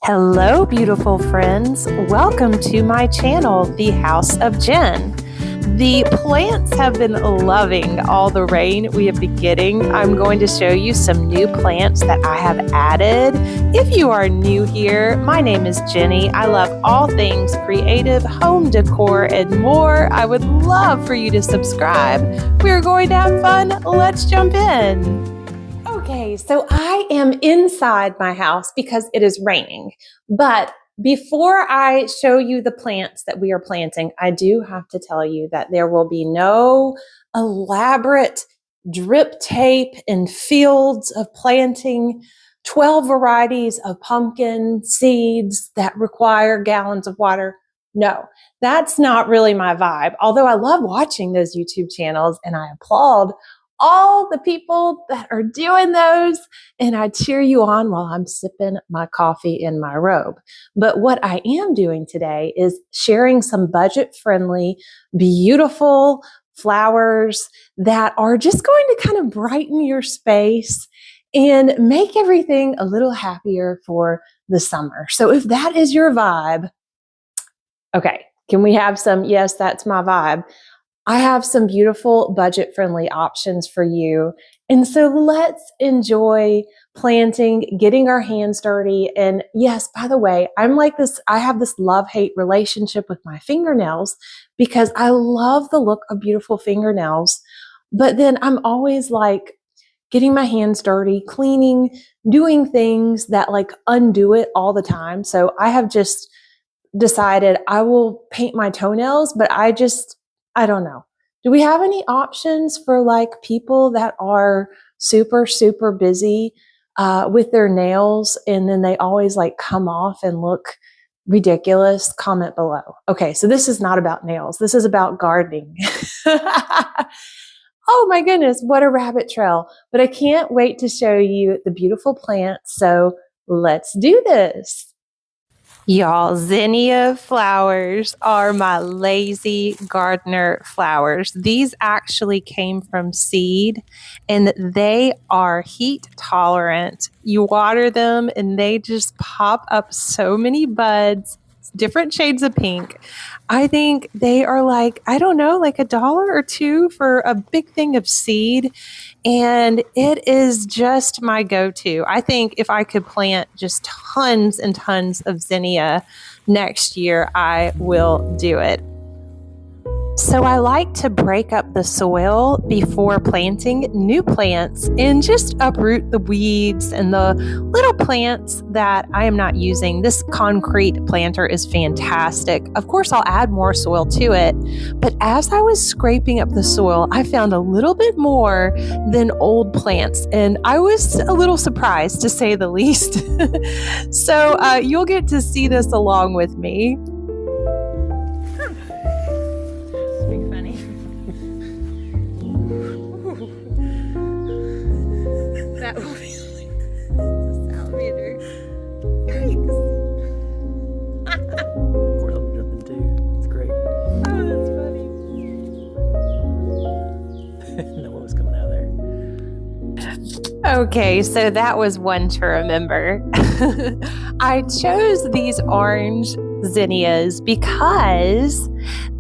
Hello, beautiful friends. Welcome to my channel, The House of Jen. The plants have been loving all the rain we have been getting. I'm going to show you some new plants that I have added. If you are new here, my name is Jenny. I love all things creative, home decor, and more. I would love for you to subscribe. We're going to have fun. Let's jump in. Okay, so I am inside my house because it is raining. But before I show you the plants that we are planting, I do have to tell you that there will be no elaborate drip tape and fields of planting 12 varieties of pumpkin seeds that require gallons of water. No, that's not really my vibe. Although I love watching those YouTube channels and I applaud all the people that are doing those, and I cheer you on while I'm sipping my coffee in my robe. But what I am doing today is sharing some budget-friendly, beautiful flowers that are just going to kind of brighten your space and make everything a little happier for the summer. So if that is your vibe, okay, can we have some, yes, that's my vibe. I have some beautiful budget-friendly options for you. And so let's enjoy planting, getting our hands dirty. And yes, by the way, I have this love-hate relationship with my fingernails because I love the look of beautiful fingernails. But then I'm always like getting my hands dirty, cleaning, doing things that like undo it all the time. So I have just decided I will paint my toenails, but I don't know. Do we have any options for like people that are super, super busy with their nails and then they always like come off and look ridiculous? Comment below. Okay, so this is not about nails. This is about gardening. Oh my goodness, what a rabbit trail. But I can't wait to show you the beautiful plants. So let's do this. Y'all, zinnia flowers are my lazy gardener flowers. These actually came from seed and they are heat tolerant. You water them and they just pop up so many buds, different shades of pink. I think they are like, I don't know, like $1 or $2 for a big thing of seed. And it is just my go-to. I think if I could plant just tons and tons of zinnia next year, I will do it. So I like to break up the soil before planting new plants and just uproot the weeds and the little plants that I am not using. This concrete planter is fantastic. Of course, I'll add more soil to it, but as I was scraping up the soil, I found a little bit more than old plants, and I was a little surprised to say the least. So you'll get to see this along with me. That will be like a salamander. Yikes. Of course, I'm jumping too. It's great. Oh, that's funny. Know what was coming out of there. Okay, so that was one to remember. I chose these orange zinnias because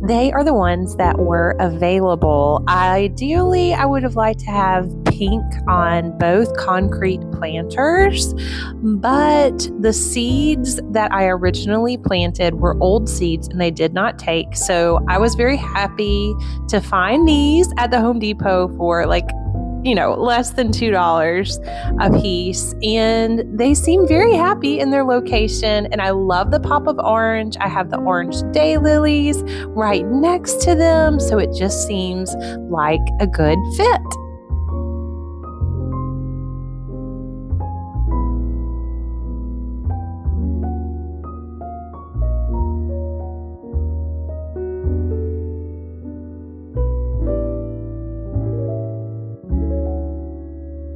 they are the ones that were available. Ideally, I would have liked to have pink on both concrete planters, but the seeds that I originally planted were old seeds and they did not take. So I was very happy to find these at the Home Depot for like, less than $2 a piece. And they seem very happy in their location. And I love the pop of orange. I have the orange daylilies right next to them. So it just seems like a good fit.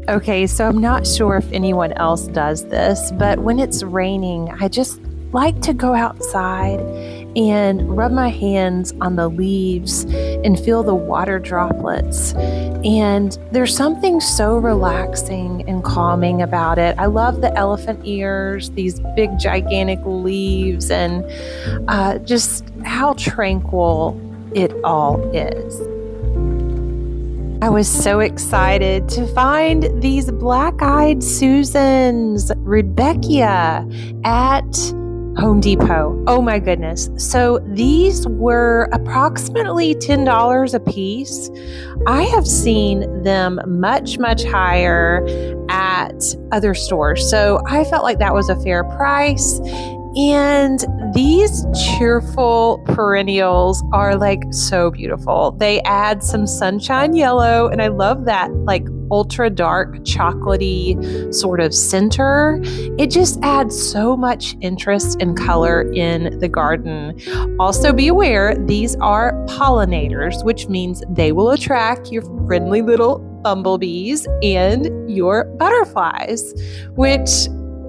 Okay, so I'm not sure if anyone else does this, but when it's raining, I just like to go outside and rub my hands on the leaves and feel the water droplets. And there's something so relaxing and calming about it. I love the elephant ears, these big gigantic leaves, and just how tranquil it all is. I was so excited to find these black-eyed Susans, Rudbeckia, at Home Depot. Oh my goodness. So these were approximately $10 a piece. I have seen them much, much higher at other stores. So I felt like that was a fair price. And these cheerful perennials are like so beautiful. They add some sunshine yellow, and I love that like ultra dark chocolatey sort of center. It just adds so much interest and color in the garden. Also be aware, these are pollinators, which means they will attract your friendly little bumblebees and your butterflies, which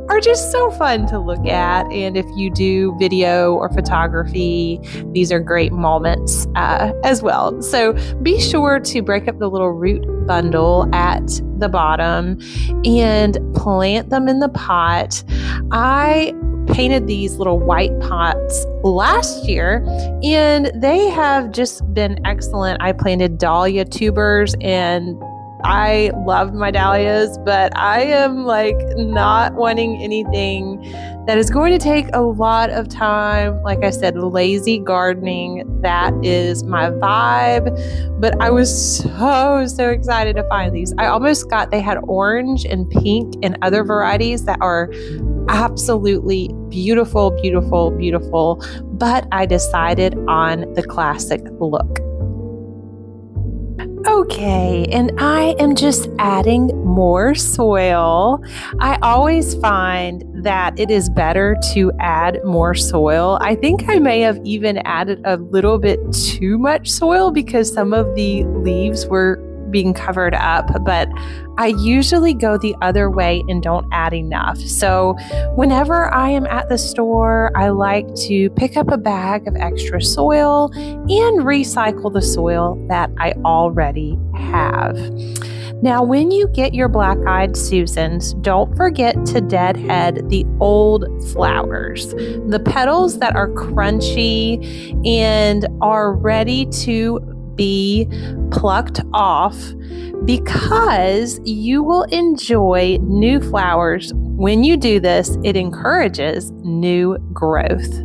are just so fun to look at. And if you do video or photography, these are great moments as well. So be sure to break up the little root bundle at the bottom and plant them in the pot. I painted these little white pots last year, and they have just been excellent. I planted dahlia tubers, and I loved my dahlias, but I am like not wanting anything that is going to take a lot of time. Like I said, lazy gardening, that is my vibe. But I was so excited to find these. They had orange and pink and other varieties that are absolutely beautiful, beautiful, beautiful. But I decided on the classic look. Okay, and I am just adding more soil. I always find that it is better to add more soil. I think I may have even added a little bit too much soil because some of the leaves were being covered up, but I usually go the other way and don't add enough. So whenever I am at the store, I like to pick up a bag of extra soil and recycle the soil that I already have. Now, when you get your black-eyed Susans, don't forget to deadhead the old flowers, the petals that are crunchy and are ready to be plucked off, because you will enjoy new flowers. When you do this, it encourages new growth.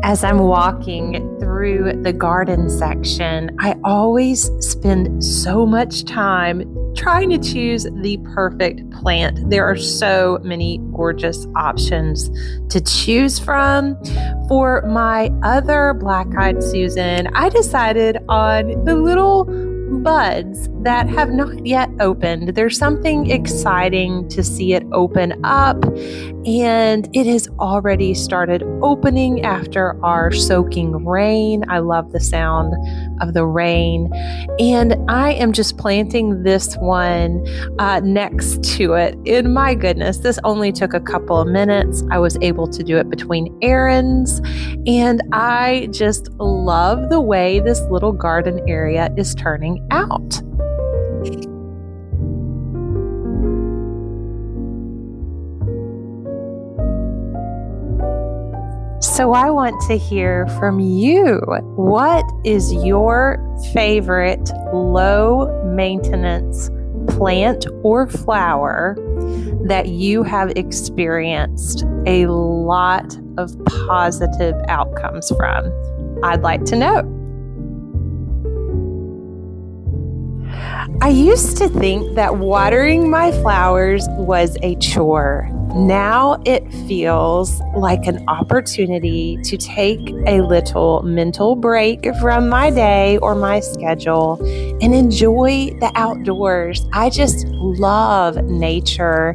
As I'm walking through the garden section, I always spend so much time trying to choose the perfect plant. There are so many gorgeous options to choose from. For my other black-eyed Susan, I decided on the little buds that have not yet opened. There's something exciting to see it open up, and it has already started opening after our soaking rain. I love the sound of the rain, and I am just planting this one next to it. And my goodness, this only took a couple of minutes. I was able to do it between errands, and I just love the way this little garden area is turning out. So I want to hear from you. What is your favorite low maintenance plant or flower that you have experienced a lot of positive outcomes from? I'd like to know. I used to think that watering my flowers was a chore. Now it feels like an opportunity to take a little mental break from my day or my schedule and enjoy the outdoors. I just love nature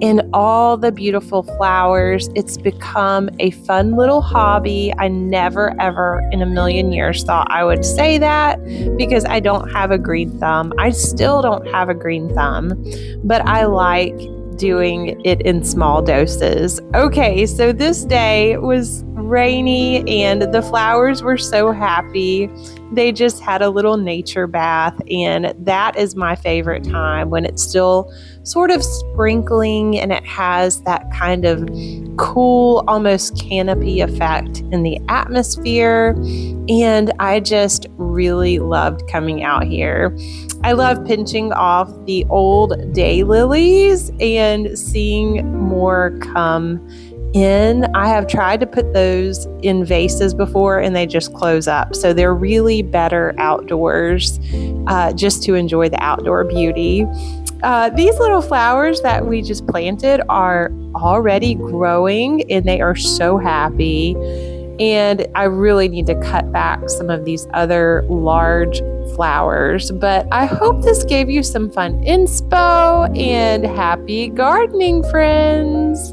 and all the beautiful flowers. It's become a fun little hobby. I never, ever in a million years thought I would say that because I don't have a green thumb. I still don't have a green thumb, but I like doing it in small doses. Okay, so this day was rainy and the flowers were so happy. They just had a little nature bath, and that is my favorite time when it's still sort of sprinkling and it has that kind of cool, almost canopy effect in the atmosphere. And I just really loved coming out here. I love pinching off the old daylilies and seeing more come in. I have tried to put those in vases before and they just close up. So they're really better outdoors, just to enjoy the outdoor beauty. These little flowers that we just planted are already growing and they are so happy. And I really need to cut back some of these other large flowers. But I hope this gave you some fun inspo, and happy gardening, friends.